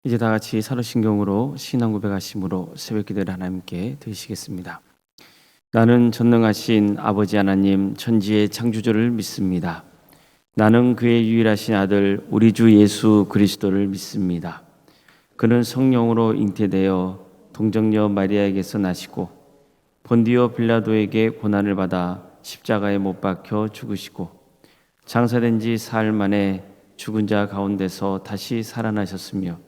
이제 다 같이 사도신경으로 신앙 고백하심으로 새벽기도를 하나님께 드리시겠습니다. 나는 전능하신 아버지 하나님 천지의 창조주를 믿습니다. 나는 그의 유일하신 아들 우리 주 예수 그리스도를 믿습니다. 그는 성령으로 잉태되어 동정녀 마리아에게서 나시고 본디오 빌라도에게 고난을 받아 십자가에 못 박혀 죽으시고 장사된 지 사흘 만에 죽은 자 가운데서 다시 살아나셨으며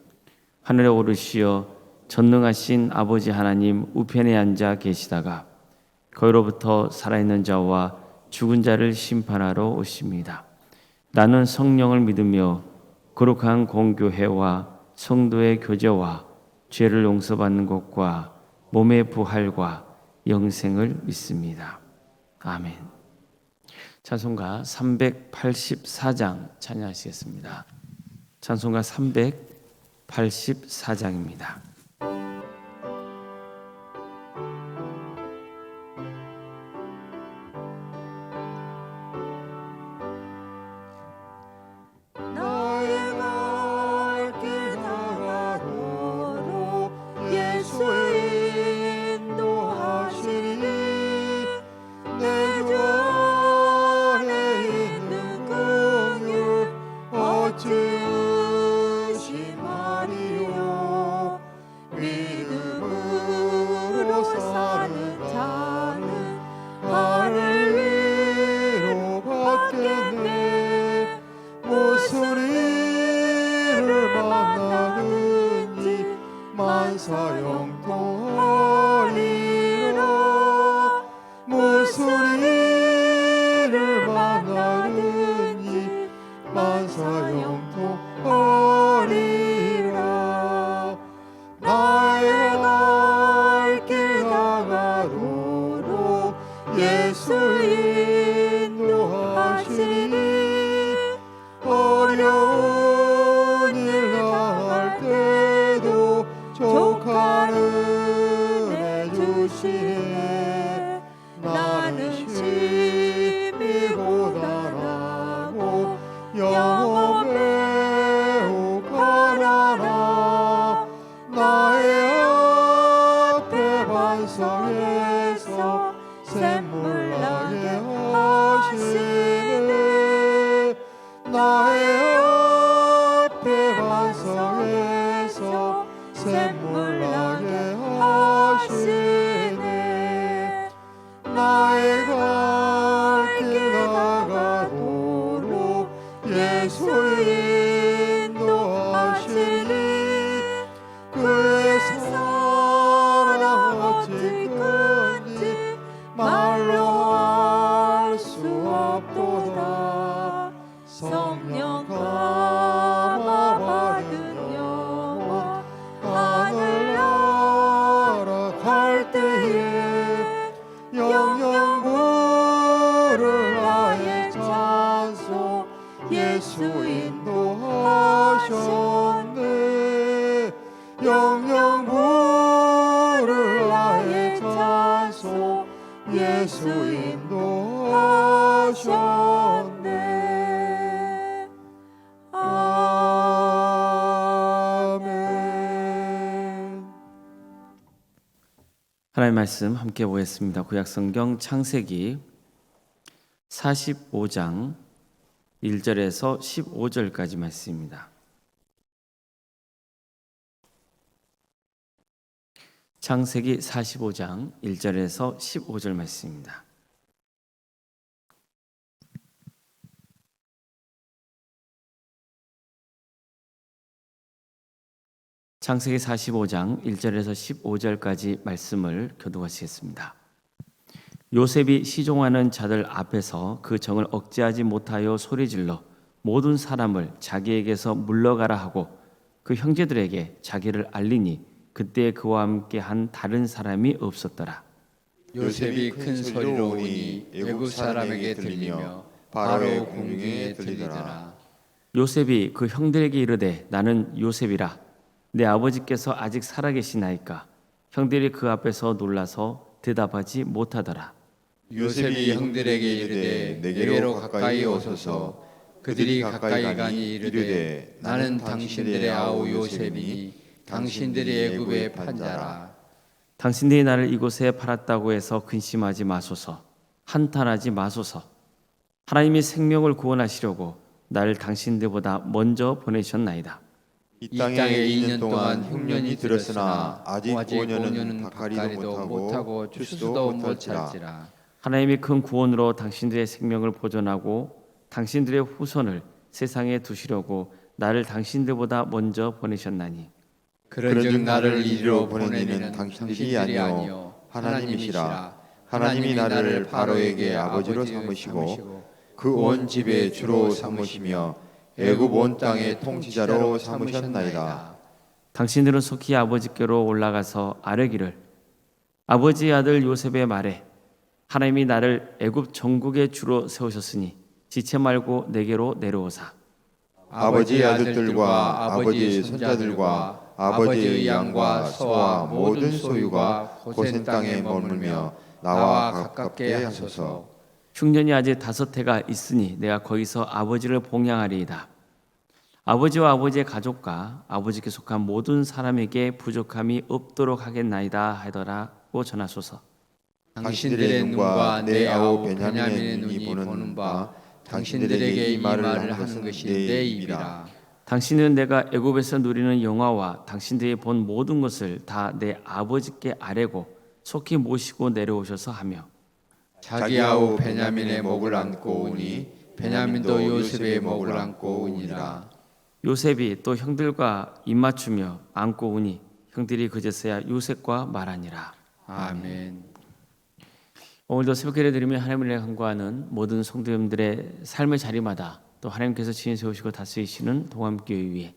하늘에 오르시어 전능하신 아버지 하나님 우편에 앉아 계시다가 거기로부터 살아있는 자와 죽은 자를 심판하러 오십니다. 나는 성령을 믿으며 거룩한 공교회와 성도의 교제와 죄를 용서받는 것과 몸의 부활과 영생을 믿습니다. 아멘. 찬송가 384장 찬양하시겠습니다. 찬송가 384장입니다. 하나님의 말씀 함께 보겠습니다. 구약성경 창세기 45장 1절에서 15절까지 말씀입니다. 창세기 45장 1절에서 15절 말씀입니다. 창세기 45장 1절에서 15절까지 말씀을 교독하시겠습니다. 요셉이 시종하는 자들 앞에서 그 정을 억제하지 못하여 소리질러 모든 사람을 자기에게서 물러가라 하고 그 형제들에게 자기를 알리니 그때 그와 함께 한 다른 사람이 없었더라. 요셉이 큰 소리로 우니 애굽 사람에게 들리며 바로 공중에 들리더라. 요셉이 그 형들에게 이르되 나는 요셉이라. 내 아버지께서 아직 살아계시나이까? 형들이 그 앞에서 놀라서 대답하지 못하더라. 요셉이 형들에게 이르되 내게로 가까이 오소서. 그들이 가까이 가니 이르되 나는 당신들의 아우 요셉이니 당신들이 애굽의 판자라. 당신들이 나를 이곳에 팔았다고 해서 근심하지 마소서. 한탄하지 마소서. 하나님이 생명을 구원하시려고 나를 당신들보다 먼저 보내셨나이다. 이 땅에 2년 동안 흉년이 들었으나 아직 5년은 밭갈이도 못하고 추수도 못할지라. 하나님이 큰 구원으로 당신들의 생명을 보존하고 당신들의 후손을 세상에 두시려고 나를 당신들보다 먼저 보내셨나니 그런즉 나를 이리로 보내니는 당신들이 아니요 하나님이시라. 하나님이 나를 바로에게 아버지로 삼으시고 그 온 집의 주로 삼으시며 애굽 온 땅의 통치자로 삼으셨나이다. 당신들은 속히 아버지께로 올라가서 아뢰기를 아버지의 아들 요셉의 말에 하나님이 나를 애굽 전국의 주로 세우셨으니 지체 말고 내게로 내려오사. 아버지의 아들들과 아버지의 손자들과 아버지의 양과 소와 모든 소유가 고센 땅에 머물며 나와 가깝게 하소서. 흉년이 아직 5해가 있으니 내가 거기서 아버지를 봉양하리이다. 아버지와 아버지의 가족과 아버지께 속한 모든 사람에게 부족함이 없도록 하겠나이다 하더라고 전하소서. 당신들의 눈과 내 아우 베냐민의 눈이 보는 바 당신들에게 이 말을 하는 것이 내 입이라. 당신은 내가 애굽에서 누리는 영화와 당신들이 본 모든 것을 다 내 아버지께 아뢰고 속히 모시고 내려오셔서 하며 자기 아우 베냐민의 목을 안고 오니 베냐민도 요셉의 목을 안고 오니라. 요셉이 또 형들과 입맞추며 안고 오니 형들이 그제서야 요셉과 말하니라. 아멘. 오늘도 새벽 예배 드리며 하나님을 간구하는 모든 성도님들의 삶의 자리마다 또 하나님께서 지혜 세우시고 다스리시는 동암교회 위에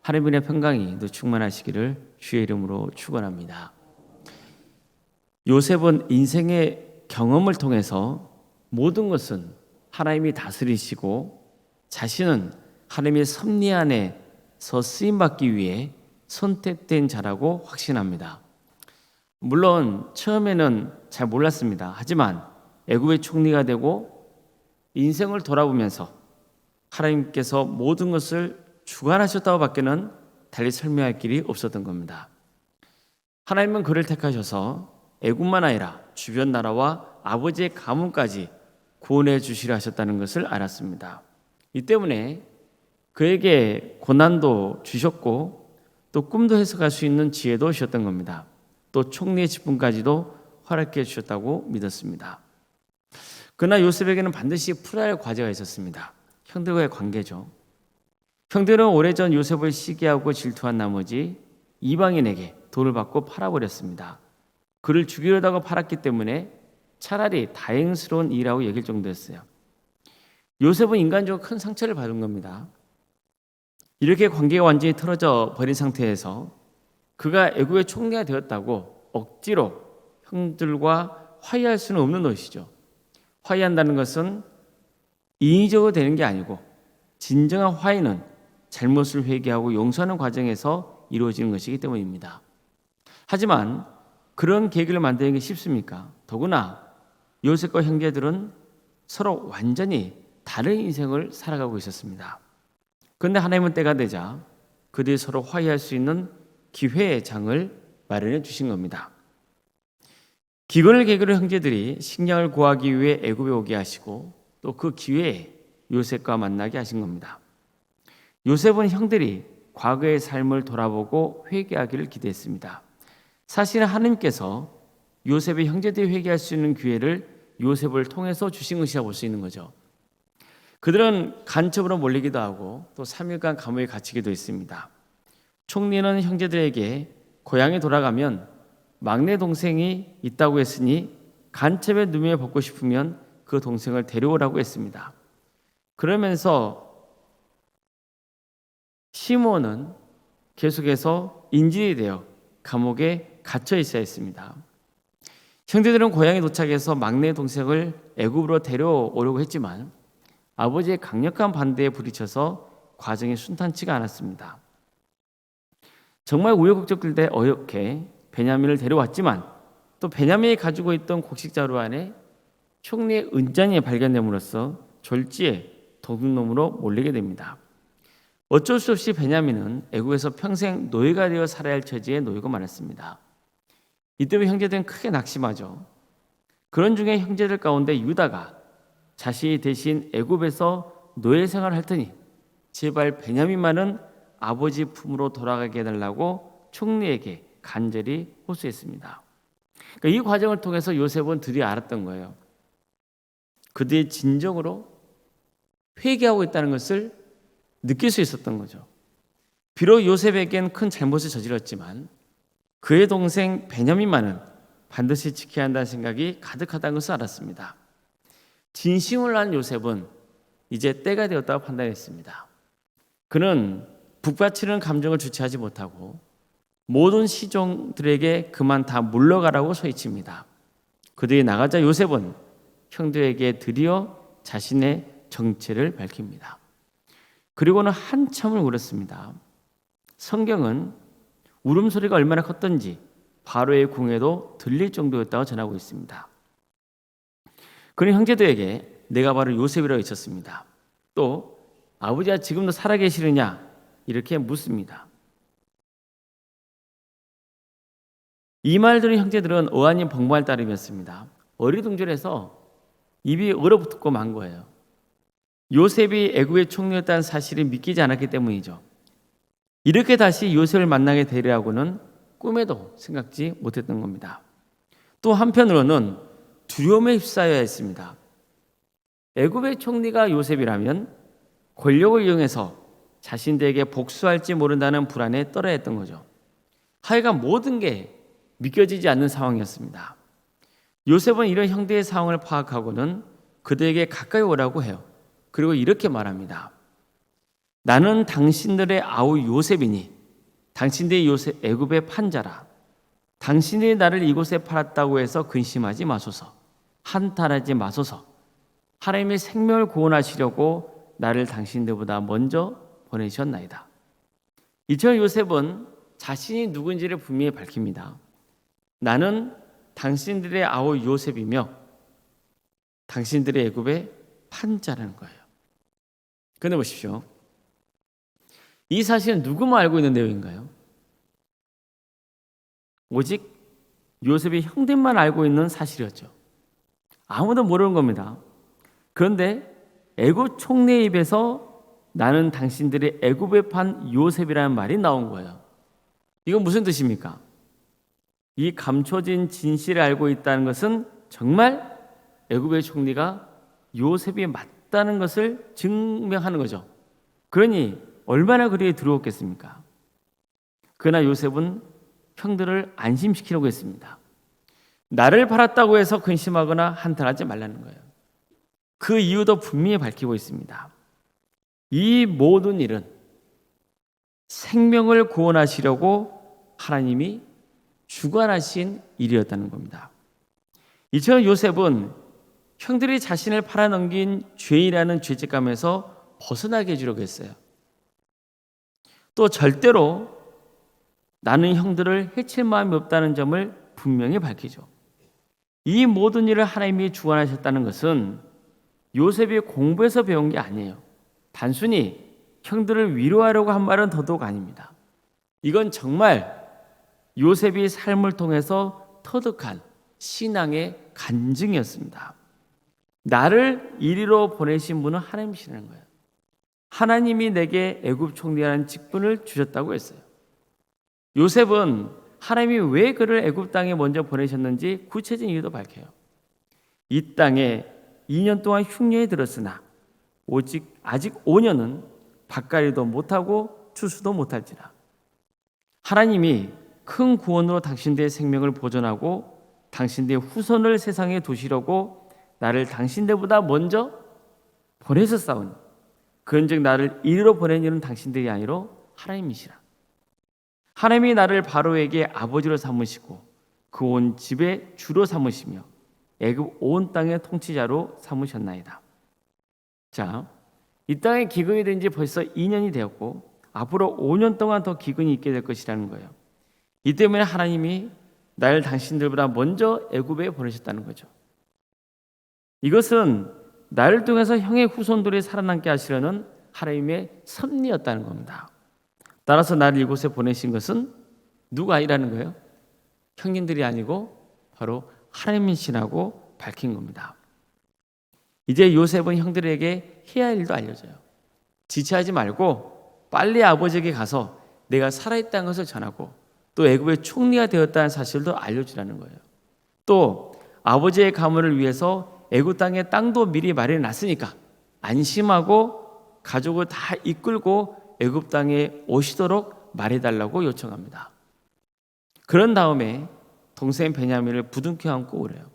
하나님의 평강이 또 충만하시기를 주의 이름으로 축원합니다. 요셉은 인생의 경험을 통해서 모든 것은 하나님이 다스리시고 자신은 하나님의 섭리 안에서 쓰임받기 위해 선택된 자라고 확신합니다. 물론 처음에는 잘 몰랐습니다. 하지만 애굽의 총리가 되고 인생을 돌아보면서 하나님께서 모든 것을 주관하셨다고 밖에는 달리 설명할 길이 없었던 겁니다. 하나님은 그를 택하셔서 애굽만 아니라 주변 나라와 아버지의 가문까지 구원해 주시려 하셨다는 것을 알았습니다. 이 때문에 그에게 고난도 주셨고 또 꿈도 해석할 수 있는 지혜도 주셨던 겁니다. 또 총리의 직분까지도 허락해 주셨다고 믿었습니다. 그러나 요셉에게는 반드시 풀어야 할 과제가 있었습니다. 형들과의 관계죠. 형들은 오래전 요셉을 시기하고 질투한 나머지 이방인에게 돈을 받고 팔아버렸습니다. 그를 죽이려다가 팔았기 때문에 차라리 다행스러운 일이라고 얘기할 정도였어요. 요셉은 인간적으로 큰 상처를 받은 겁니다. 이렇게 관계가 완전히 틀어져 버린 상태에서 그가 애굽의 총리가 되었다고 억지로 형들과 화해할 수는 없는 것이죠. 화해한다는 것은 인위적으로 되는 게 아니고 진정한 화해는 잘못을 회개하고 용서하는 과정에서 이루어지는 것이기 때문입니다. 하지만 그런 계기를 만드는 게 쉽습니까? 더구나 요셉과 형제들은 서로 완전히 다른 인생을 살아가고 있었습니다. 그런데 하나님은 때가 되자 그들이 서로 화해할 수 있는 기회의 장을 마련해 주신 겁니다. 기근을 계기로 형제들이 식량을 구하기 위해 애굽에 오게 하시고 또 그 기회에 요셉과 만나게 하신 겁니다. 요셉은 형들이 과거의 삶을 돌아보고 회개하기를 기대했습니다. 사실은 하나님께서 요셉의 형제들이 회개할 수 있는 기회를 요셉을 통해서 주신 것이라고 볼 수 있는 거죠. 그들은 간첩으로 몰리기도 하고 또 3일간 감옥에 갇히기도 했습니다. 총리는 형제들에게 고향에 돌아가면 막내 동생이 있다고 했으니 간첩의 누명을 벗고 싶으면 그 동생을 데려오라고 했습니다. 그러면서 시몬은 계속해서 인질이 되어 감옥에 갇혀 있어야 했습니다. 형제들은 고향에 도착해서 막내 동생을 애굽으로 데려오려고 했지만 아버지의 강력한 반대에 부딪혀서 과정이 순탄치가 않았습니다. 정말 우여곡절 때 어렵게 베냐민을 데려왔지만 또 베냐민이 가지고 있던 곡식 자루 안에 총리의 은장이 발견됨으로써 졸지에 도둑놈으로 몰리게 됩니다. 어쩔 수 없이 베냐민은 애국에서 평생 노예가 되어 살아야 할 처지에 놓이고 말았습니다. 이 때문에 형제들은 크게 낙심하죠. 그런 중에 형제들 가운데 유다가 자신이 대신 애굽에서 노예 생활을 할 테니 제발 베냐민만은 아버지 품으로 돌아가게 해달라고 총리에게 간절히 호소했습니다. 그러니까 이 과정을 통해서 요셉은 드디어 알았던 거예요. 그들이 진정으로 회개하고 있다는 것을 느낄 수 있었던 거죠. 비록 요셉에겐 큰 잘못을 저질렀지만 그의 동생 베냐민만은 반드시 지켜야 한다는 생각이 가득하다는 것을 알았습니다. 진심을 한 요셉은 이제 때가 되었다고 판단했습니다. 그는 북받치는 감정을 주체하지 못하고 모든 시종들에게 그만 다 물러가라고 소리칩니다. 그들이 나가자 요셉은 형들에게 드디어 자신의 정체를 밝힙니다. 그리고는 한참을 울었습니다. 성경은 울음소리가 얼마나 컸던지 바로의 궁에도 들릴 정도였다고 전하고 있습니다. 그는 형제들에게 내가 바로 요셉이라고 외쳤습니다. 또 아버지가 지금도 살아계시느냐 이렇게 묻습니다. 이 말 들은 형제들은 어안이 벙벙할 따름이었습니다. 어리둥절해서 입이 얼어붙고 만 거예요. 요셉이 애굽의 총리였다는 사실을 믿기지 않았기 때문이죠. 이렇게 다시 요셉을 만나게 되리라고는 꿈에도 생각지 못했던 겁니다. 또 한편으로는 두려움에 휩싸여야 했습니다. 애굽의 총리가 요셉이라면 권력을 이용해서 자신들에게 복수할지 모른다는 불안에 떨어야 했던 거죠. 하여간 모든 게 믿겨지지 않는 상황이었습니다. 요셉은 이런 형제의 상황을 파악하고는 그들에게 가까이 오라고 해요. 그리고 이렇게 말합니다. 나는 당신들의 아우 요셉이니 당신들이 요셉 애굽의 판자라. 당신들이 나를 이곳에 팔았다고 해서 근심하지 마소서. 한탄하지 마소서. 하나님의 생명을 구원하시려고 나를 당신들보다 먼저 보내셨나이다. 이처럼 요셉은 자신이 누군지를 분명히 밝힙니다. 나는 당신들의 아우 요셉이며 당신들의 애굽의 판자라는 거예요. 그런데 보십시오. 이 사실은 누구만 알고 있는 내용인가요? 오직 요셉의 형들만 알고 있는 사실이었죠. 아무도 모르는 겁니다. 그런데 애굽 총리의 입에서 나는 당신들의 애굽에 판 요셉이라는 말이 나온 거예요. 이건 무슨 뜻입니까? 이 감춰진 진실을 알고 있다는 것은 정말 애굽의 총리가 요셉이 맞다는 것을 증명하는 거죠. 그러니 얼마나 그리에 두려웠겠습니까? 그러나 요셉은 형들을 안심시키려고 했습니다. 나를 팔았다고 해서 근심하거나 한탄하지 말라는 거예요. 그 이유도 분명히 밝히고 있습니다. 이 모든 일은 생명을 구원하시려고 하나님이 주관하신 일이었다는 겁니다. 이처럼 요셉은 형들이 자신을 팔아넘긴 죄인이라는 죄책감에서 벗어나게 해주려고 했어요. 또 절대로 나는 형들을 해칠 마음이 없다는 점을 분명히 밝히죠. 이 모든 일을 하나님이 주관하셨다는 것은 요셉이 공부해서 배운 게 아니에요. 단순히 형들을 위로하려고 한 말은 더더욱 아닙니다. 이건 정말 요셉이 삶을 통해서 터득한 신앙의 간증이었습니다. 나를 이리로 보내신 분은 하나님이시라는 거예요. 하나님이 내게 애굽 총리라는 직분을 주셨다고 했어요. 요셉은 하나님이 왜 그를 애굽 땅에 먼저 보내셨는지 구체적인 이유도 밝혀요. 이 땅에 2년 동안 흉년이 들었으나 오직 아직 5년은 밭갈이도 못하고 추수도 못할지라. 하나님이 큰 구원으로 당신들의 생명을 보존하고 당신들의 후손을 세상에 두시려고 나를 당신들보다 먼저 보내셨사오니 그런즉 나를 이리로 보낸 이는 당신들이 아니라 하나님이시라. 하나님이 나를 바로에게 아버지로 삼으시고 그 온 집의 주로 삼으시며 애굽 온 땅의 통치자로 삼으셨나이다. 자, 이 땅에 기근이 된 지 벌써 2년이 되었고 앞으로 5년 동안 더 기근이 있게 될 것이라는 거예요. 이 때문에 하나님이 나를 당신들보다 먼저 애굽에 보내셨다는 거죠. 이것은 나를 통해서 형의 후손들이 살아남게 하시려는 하나님의 섭리였다는 겁니다. 따라서 나를 이곳에 보내신 것은 누가 아니라는 거예요? 형님들이 아니고 바로 하나님이시라고 밝힌 겁니다. 이제 요셉은 형들에게 해야 할 일도 알려줘요. 지체하지 말고 빨리 아버지에게 가서 내가 살아있다는 것을 전하고 또 애굽의 총리가 되었다는 사실도 알려주라는 거예요. 또 아버지의 가문을 위해서 애굽 땅에 땅도 미리 마련해 놨으니까 안심하고 가족을 다 이끌고 애굽 땅에 오시도록 말해달라고 요청합니다. 그런 다음에 동생 베냐민을 부둥켜 안고 오래요.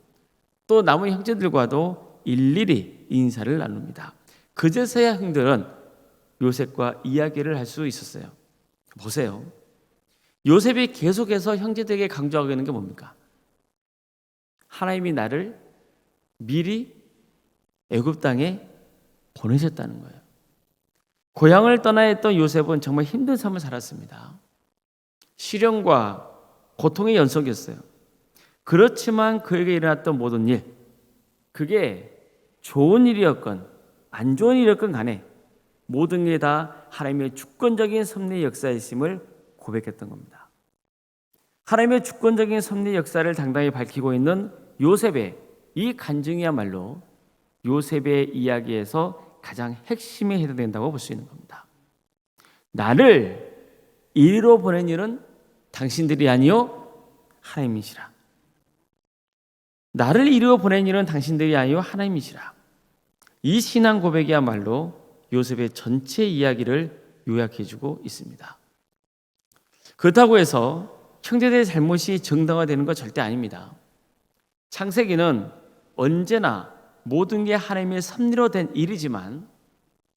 또 남은 형제들과도 일일이 인사를 나눕니다. 그제서야 형들은 요셉과 이야기를 할 수 있었어요. 보세요. 요셉이 계속해서 형제들에게 강조하고 있는 게 뭡니까? 하나님이 나를 미리 애굽 땅에 보내셨다는 거예요. 고향을 떠나야 했던 요셉은 정말 힘든 삶을 살았습니다. 시련과 고통의 연속이었어요. 그렇지만 그에게 일어났던 모든 일, 그게 좋은 일이었건 안 좋은 일이었건 간에 모든 게 다 하나님의 주권적인 섭리의 역사이심을 고백했던 겁니다. 하나님의 주권적인 섭리의 역사를 당당히 밝히고 있는 요셉의 이 간증이야말로 요셉의 이야기에서 가장 핵심에 해당된다고 볼 수 있는 겁니다. 나를 이리로 보낸 일은 당신들이 아니요 하나님이시라. 나를 이리로 보낸 일은 당신들이 아니요 하나님이시라. 이 신앙 고백이야말로 요셉의 전체 이야기를 요약해주고 있습니다. 그렇다고 해서 형제들의 잘못이 정당화되는 건 절대 아닙니다. 창세기는 언제나 모든 게 하나님의 섭리로 된 일이지만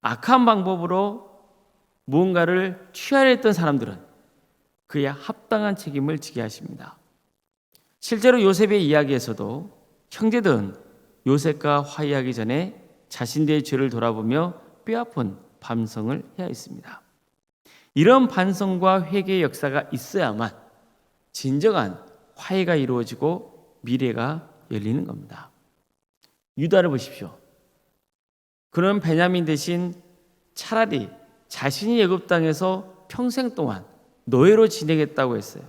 악한 방법으로 무언가를 취하려 했던 사람들은 그에 합당한 책임을 지게 하십니다. 실제로 요셉의 이야기에서도 형제들은 요셉과 화해하기 전에 자신들의 죄를 돌아보며 뼈아픈 반성을 해야 했습니다. 이런 반성과 회개의 역사가 있어야만 진정한 화해가 이루어지고 미래가 열리는 겁니다. 유다를 보십시오. 그는 베냐민 대신 차라리 자신이 애굽 땅에서 평생 동안 노예로 지내겠다고 했어요.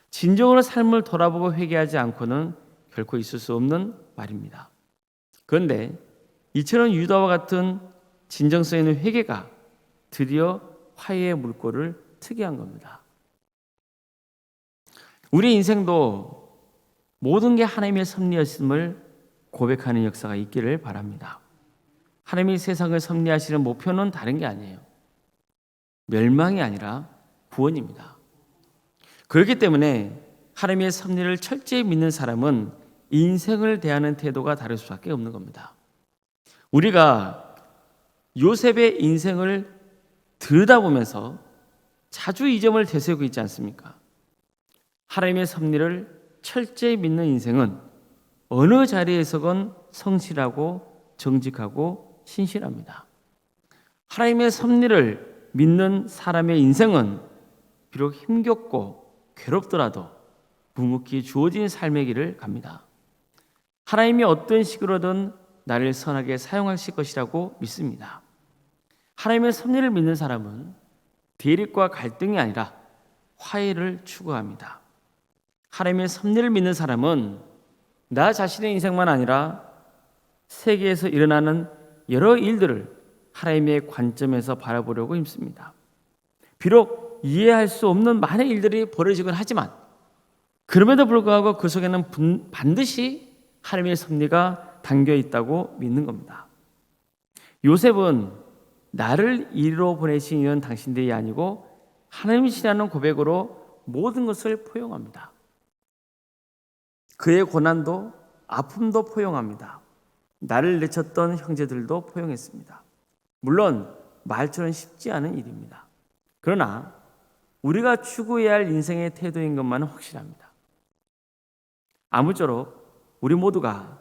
진정으로 삶을 돌아보고 회개하지 않고는 결코 있을 수 없는 말입니다. 그런데 이처럼 유다와 같은 진정성 있는 회개가 드디어 화해의 물꼬를 트게 한 겁니다. 우리 인생도 모든 게 하나님의 섭리였음을 고백하는 역사가 있기를 바랍니다. 하나님이 세상을 섭리하시는 목표는 다른 게 아니에요. 멸망이 아니라 구원입니다. 그렇기 때문에 하나님의 섭리를 철저히 믿는 사람은 인생을 대하는 태도가 다를 수밖에 없는 겁니다. 우리가 요셉의 인생을 들여다보면서 자주 이 점을 되새기고 있지 않습니까? 하나님의 섭리를 철저히 믿는 인생은 어느 자리에서건 성실하고 정직하고 신실합니다. 하나님의 섭리를 믿는 사람의 인생은 비록 힘겹고 괴롭더라도 묵묵히 주어진 삶의 길을 갑니다. 하나님이 어떤 식으로든 나를 선하게 사용하실 것이라고 믿습니다. 하나님의 섭리를 믿는 사람은 대립과 갈등이 아니라 화해를 추구합니다. 하나님의 섭리를 믿는 사람은 나 자신의 인생만 아니라 세계에서 일어나는 여러 일들을 하나님의 관점에서 바라보려고 힘씁니다. 비록 이해할 수 없는 많은 일들이 벌어지곤 하지만 그럼에도 불구하고 그 속에는 반드시 하나님의 섭리가 담겨 있다고 믿는 겁니다. 요셉은 나를 이리로 보내신 이는 당신들이 아니고 하나님이시라는 고백으로 모든 것을 포용합니다. 그의 고난도 아픔도 포용합니다. 나를 내쳤던 형제들도 포용했습니다. 물론 말처럼 쉽지 않은 일입니다. 그러나 우리가 추구해야 할 인생의 태도인 것만은 확실합니다. 아무쪼록 우리 모두가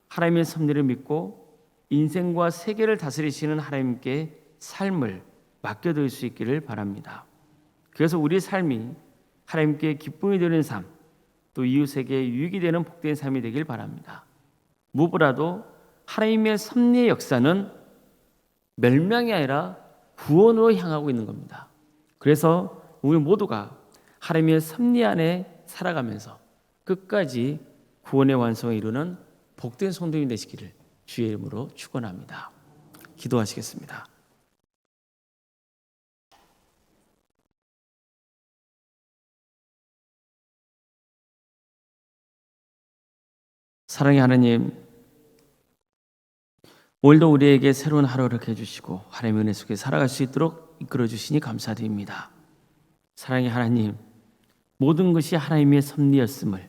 하나님의 섭리를 믿고 인생과 세계를 다스리시는 하나님께 삶을 맡겨드릴 수 있기를 바랍니다. 그래서 우리 삶이 하나님께 기쁨이 되는 삶, 또 이웃에게 유익이 되는 복된 삶이 되길 바랍니다. 무엇보다도 하나님의 섭리의 역사는 멸망이 아니라 구원으로 향하고 있는 겁니다. 그래서 우리 모두가 하나님의 섭리 안에 살아가면서 끝까지 구원의 완성을 이루는 복된 성도님 되시기를 주의 이름으로 축원합니다. 기도하시겠습니다. 사랑의 하나님, 오늘도 우리에게 새로운 하루를 해주시고 하나님의 은혜 속에 살아갈 수 있도록 이끌어 주시니 감사드립니다. 사랑의 하나님, 모든 것이 하나님의 섭리였음을,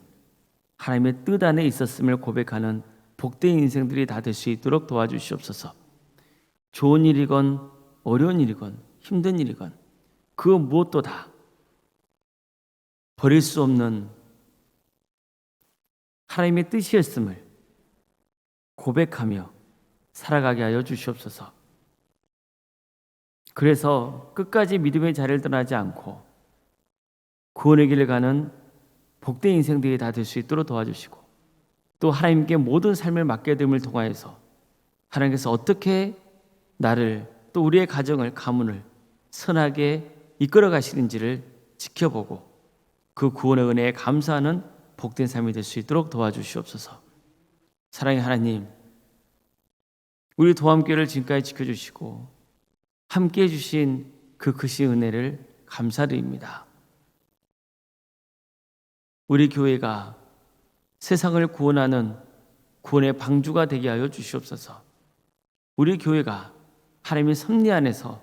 하나님의 뜻 안에 있었음을 고백하는 복된 인생들이 다 될 수 있도록 도와주시옵소서. 좋은 일이건 어려운 일이건 힘든 일이건 그 무엇도 다 버릴 수 없는 하나님의 뜻이었음을 고백하며 살아가게 하여 주시옵소서. 그래서 끝까지 믿음의 자리를 떠나지 않고 구원의 길을 가는 복된 인생들이 다 될 수 있도록 도와주시고, 또 하나님께 모든 삶을 맡겨드림을 통하여서 하나님께서 어떻게 나를 또 우리의 가정을 가문을 선하게 이끌어 가시는지를 지켜보고 그 구원의 은혜에 감사하는 복된 삶이 될 수 있도록 도와주시옵소서. 사랑의 하나님, 우리 도함교회를 지금까지 지켜주시고 함께해 주신 그 크신 은혜를 감사드립니다. 우리 교회가 세상을 구원하는 구원의 방주가 되게 하여 주시옵소서. 우리 교회가 하나님의 섭리 안에서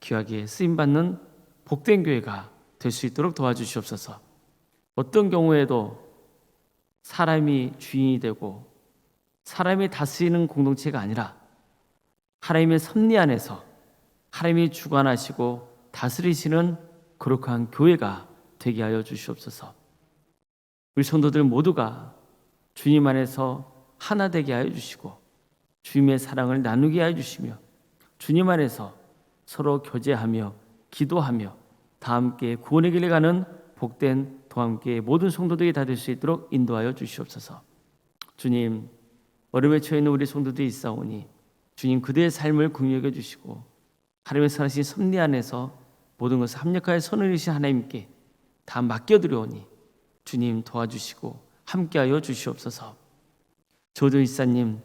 귀하게 쓰임받는 복된 교회가 될 수 있도록 도와주시옵소서. 어떤 경우에도 사람이 주인이 되고 사람이 다스리는 공동체가 아니라 하나님의 섭리 안에서 하나님이 주관하시고 다스리시는 거룩한 교회가 되게 하여 주시옵소서. 우리 성도들 모두가 주님 안에서 하나 되게 하여 주시고 주님의 사랑을 나누게 하여 주시며 주님 안에서 서로 교제하며 기도하며 다 함께 구원의 길에 가는 복된 도함교회 모든 성도들이 다 될 수 있도록 인도하여 주시옵소서. 주님, 어려움에 처해 있는 우리 성도들이 있사오니 주님 그들의 삶을 긍휼히 주시고 하나님의 선하신 섭리 안에서 모든 것을 합력하여 선을 이루신 하나님께 다 맡겨드려오니 주님 도와주시고 함께하여 주시옵소서. 조도 이사님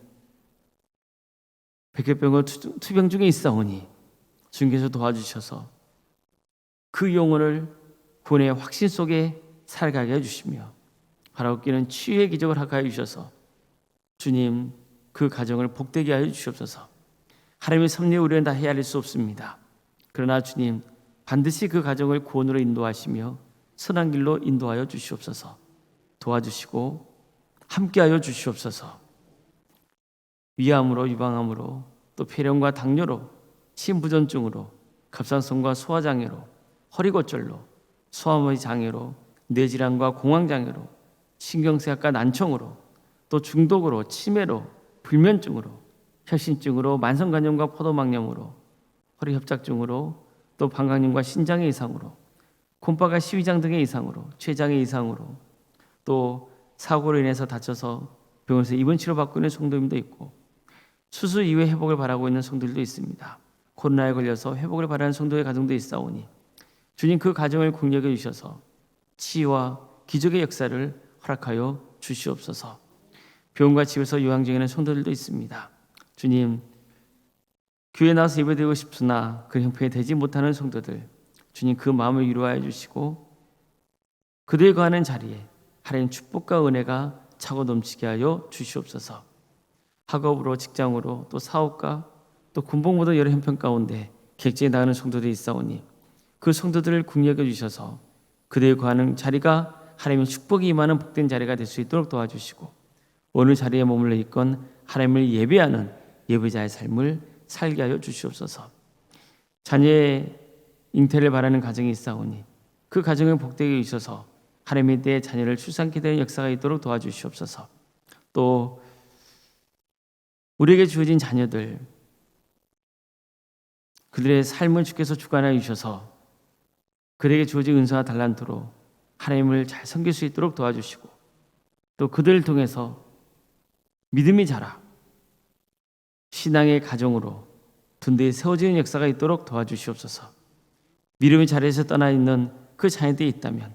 백혈병과 투병 중에 있사오니 주님께서 도와주셔서 그 영혼을 구원의 확신 속에 살아가게 해주시며 바라옵기는 치유의 기적을 하게 해주셔서 주님 그 가정을 복되게 하여 주시옵소서. 하나님의 섭리에 우리는 다 헤아릴 수 없습니다. 그러나 주님 반드시 그 가정을 구원으로 인도하시며 선한 길로 인도하여 주시옵소서. 도와주시고 함께하여 주시옵소서. 위암으로 유방암으로 또 폐렴과 당뇨로 심부전증으로 갑상선과 소화장애로 허리고절로 소화머리 장애로 뇌질환과 공황장애로 신경쇠약과 난청으로 또 중독으로 치매로 불면증으로 혈신증으로 만성간염과 포도막염으로 허리협착증으로 또 방광염과 신장의 이상으로 콩팥과 시위장 등의 이상으로 췌장의 이상으로 또 사고로 인해서 다쳐서 병원에서 입원 치료받고 있는 성도님도 있고 수술 이후에 회복을 바라고 있는 성도들도 있습니다. 코로나에 걸려서 회복을 바라는 성도의 가정도 있사오니 주님 그 가정을 긍휼히 주셔서 치유와 기적의 역사를 허락하여 주시옵소서. 병원과 집에서 요양 중에 있는 성도들도 있습니다. 주님, 교회에 나와서 예배드리고 싶으나 그 형편이 되지 못하는 성도들, 주님 그 마음을 위로하여 주시고 그들이 거하는 자리에 하나님 축복과 은혜가 차고 넘치게 하여 주시옵소서. 학업으로 직장으로 또 사업과 또 군복 모든 여러 형편 가운데 객지에 나가는 성도들이 있사오니 그 성도들을 긍휼히 주셔서 그들이 거하는 자리가 하나님의 축복이 임하는 복된 자리가 될 수 있도록 도와주시고 어느 자리에 머물러 있건 하나님을 예배하는 예배자의 삶을 살게 하여 주시옵소서. 자녀의 잉태를 바라는 가정이 있사오니 그 가정을 복되게 주셔서 하나님의 때에 자녀를 출산케 되는 역사가 있도록 도와주시옵소서. 또 우리에게 주어진 자녀들 그들의 삶을 주께서 주관하여 주셔서 그들에게 주어진 은사와 달란트로 하나님을 잘 섬길 수 있도록 도와주시고 또 그들을 통해서 믿음이 자라 신앙의 가정으로 든든히 세워지는 역사가 있도록 도와주시옵소서. 믿음의 자리에서 떠나 있는 그 자녀들이 있다면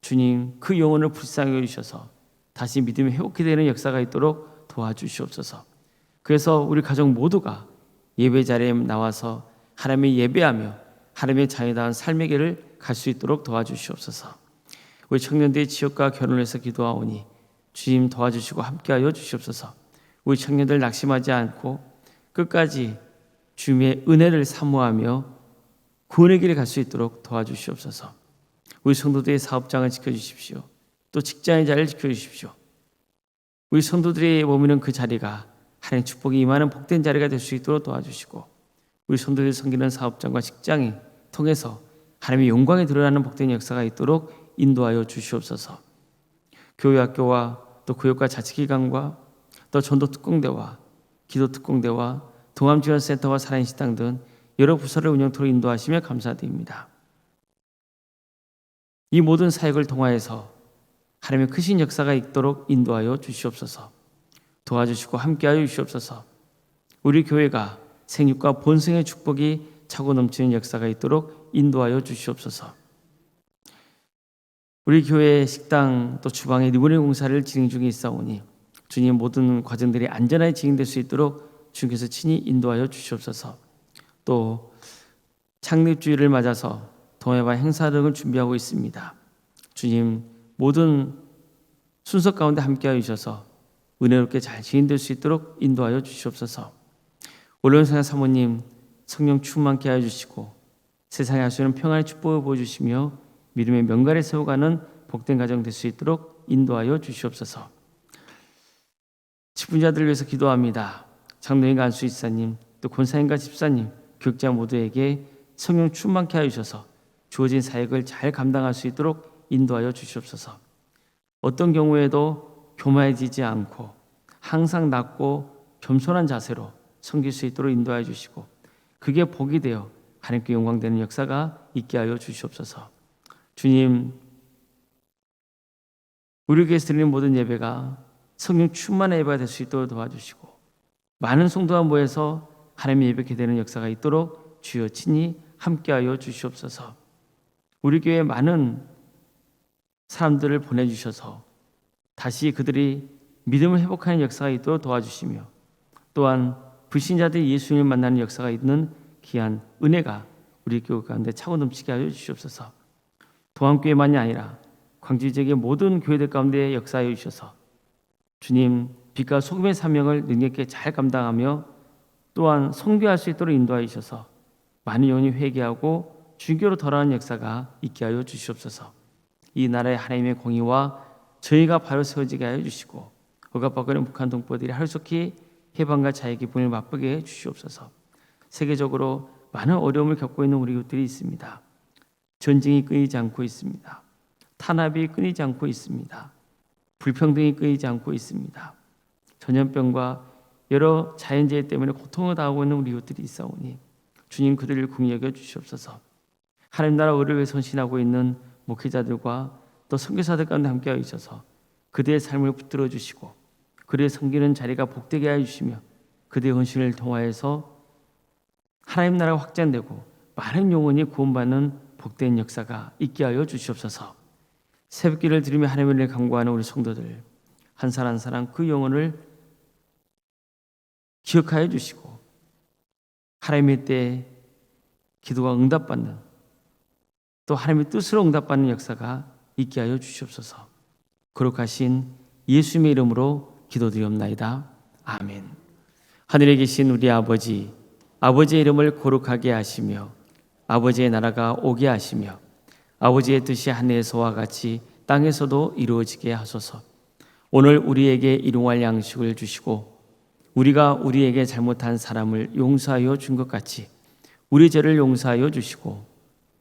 주님 그 영혼을 불쌍히 여기셔서 다시 믿음이 회복이 되는 역사가 있도록 도와주시옵소서. 그래서 우리 가족 모두가 예배 자리에 나와서 하나님의 예배하며 하나님의 자녀다운 삶의 길을 갈 수 있도록 도와주시옵소서. 우리 청년들이 지역과 결혼을 해서 기도하오니 주님 도와주시고 함께하여 주시옵소서. 우리 청년들 낙심하지 않고 끝까지 주님의 은혜를 사모하며 구원의 길에 갈 수 있도록 도와주시옵소서. 우리 성도들의 사업장을 지켜주십시오. 또 직장의 자리를 지켜주십시오. 우리 성도들이 머무는 그 자리가 하나님의 축복이 임하는 복된 자리가 될 수 있도록 도와주시고 우리 성도들이 섬기는 사업장과 직장을 통해서 하나님의 영광이 드러나는 복된 역사가 있도록 인도하여 주시옵소서. 교회 학교와 또 교육과 자치기관과 또 전도특공대와 기도특공대와 동암지원센터와 살아있는 식당 등 여러 부서를 운영토록 인도하시며 감사드립니다. 이 모든 사역을 통하여서 하나님의 크신 역사가 있도록 인도하여 주시옵소서. 도와주시고 함께하여 주시옵소서. 우리 교회가 생육과 본성의 축복이 차고 넘치는 역사가 있도록 인도하여 주시옵소서. 우리 교회 식당 또 주방의 리모델 공사를 진행 중에 있사오니 주님 모든 과정들이 안전하게 진행될 수 있도록 주님께서 친히 인도하여 주시옵소서. 또 창립주일을 맞아서 동해바 행사 등을 준비하고 있습니다. 주님 모든 순서 가운데 함께하여 주셔서 은혜롭게 잘 진행될 수 있도록 인도하여 주시옵소서. 올론사장 사모님 성령 충만케 하여 주시고 세상에 할 수 있는 평안의 축복을 보여주시며 믿음의 명가를 세워가는 복된 가정 될 수 있도록 인도하여 주시옵소서. 직분자들을 위해서 기도합니다. 장로인과 안수 집사님, 또 권사님과 집사님, 교육자 모두에게 성령 충만케 하여 주셔서 주어진 사역을 잘 감당할 수 있도록 인도하여 주시옵소서. 어떤 경우에도 교만해지지 않고 항상 낮고 겸손한 자세로 섬길 수 있도록 인도하여 주시고 그게 복이 되어 하나님께 영광되는 역사가 있게 하여 주시옵소서. 주님, 우리 교회에서 드리는 모든 예배가 성령 충만한 예배가 될 수 있도록 도와주시고 많은 성도가 모여서 하나님의 예배게 되는 역사가 있도록 주여 친히 함께하여 주시옵소서. 우리 교회에 많은 사람들을 보내주셔서 다시 그들이 믿음을 회복하는 역사가 있도록 도와주시며 또한 불신자들이 예수님을 만나는 역사가 있는 귀한 은혜가 우리 교회 가운데 차고 넘치게 하여 주시옵소서. 동암교회만이 아니라 광주 지역의 모든 교회들 가운데 역사하여 주셔서 주님 빛과 소금의 사명을 능력있게 잘 감당하며 또한 선교할 수 있도록 인도하여 주셔서 많은 영혼이 회개하고 주교로 돌아오는 역사가 있게 하여 주시옵소서. 이 나라의 하나님의 공의와 저희가 바로 세워지게 하여 주시고 억압받고 있는 북한 동포들이 하루속히 해방과 자유의 기쁨을 맛보게 해 주시옵소서. 세계적으로 많은 어려움을 겪고 있는 우리 이웃들이 있습니다. 전쟁이 끊이지 않고 있습니다. 탄압이 끊이지 않고 있습니다. 불평등이 끊이지 않고 있습니다. 전염병과 여러 자연재해 때문에 고통을 당하고 있는 우리 이웃들이 있사오니 주님 그들을 긍휼히 여겨 주시옵소서. 하나님 나라 의를 위해 헌신하고 있는 목회자들과 또 선교사들 가운데 함께하여 주셔서 그들의 삶을 붙들어 주시고 그들의 섬기는 자리가 복되게 하여 주시며 그들의 헌신을 통하여서 하나님 나라가 확장되고 많은 영혼이 구원받는 복된 역사가 있게 하여 주시옵소서. 새벽기를 들으며 하나님의 은혜를 간구하는 우리 성도들 한 사람 한 사람 그 영혼을 기억하여 주시고 하나님의 때에 기도가 응답받는 또 하나님의 뜻으로 응답받는 역사가 있게 하여 주시옵소서. 거룩하신 예수님의 이름으로 기도드리옵나이다. 아멘. 하늘에 계신 우리 아버지, 아버지의 이름을 거룩하게 하시며 아버지의 나라가 오게 하시며 아버지의 뜻이 하늘에서와 같이 땅에서도 이루어지게 하소서. 오늘 우리에게 일용할 양식을 주시고 우리가 우리에게 잘못한 사람을 용서하여 준 것 같이 우리 죄를 용서하여 주시고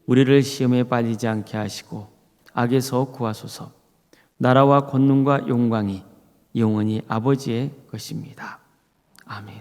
우리를 시험에 빠지지 않게 하시고 악에서 구하소서. 나라와 권능과 영광이 영원히 아버지의 것입니다. 아멘.